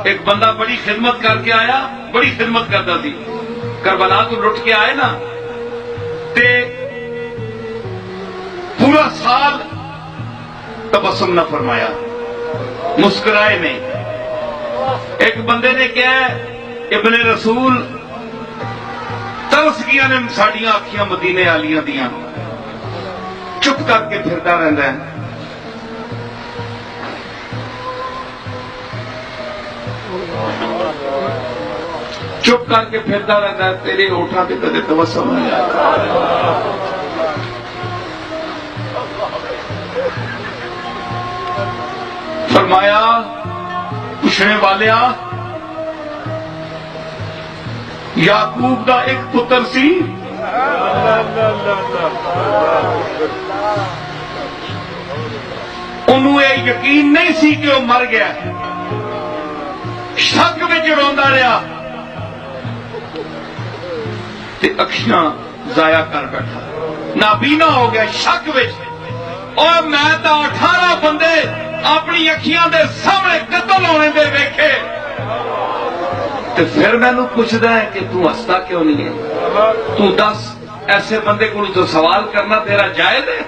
ایک بندہ بڑی خدمت کر کے آیا، بڑی خدمت کرتا سی، کربلا تو لٹ کے آئے نا تے پورا سال تبسم نہ فرمایا، مسکرائے نہیں۔ ایک بندے نے کہا ابن رسول ترس گیا نے ساڑیاں آنکھیاں مدینے والیاں دیاں، چپ کر کے پھرتا رہتا ہے۔ چپ کر کے پھرتا رہتا ہے، تیرے ہوٹھاں پہ کدے تبسم نہیں آیا۔ فرمایا پوچھنے والیا یعقوب دا ایک پتر سی، انہوں یہ یقین نہیں سی کہ وہ مر گیا، شک وچ روندا رہا تے اکھیاں ضائع کر بیٹھا، نابینا ہو گیا شک وچ۔ اور میں تا 18 بندے اپنی اکھیاں دے سامنے قتل ہونے دے ویکھے، تے پھر مینوں پوچھدا ہے کہ تو ہستا کیوں نہیں ہے؟ تو دس ایسے بندے کو تو سوال کرنا تیرا جائز ہے؟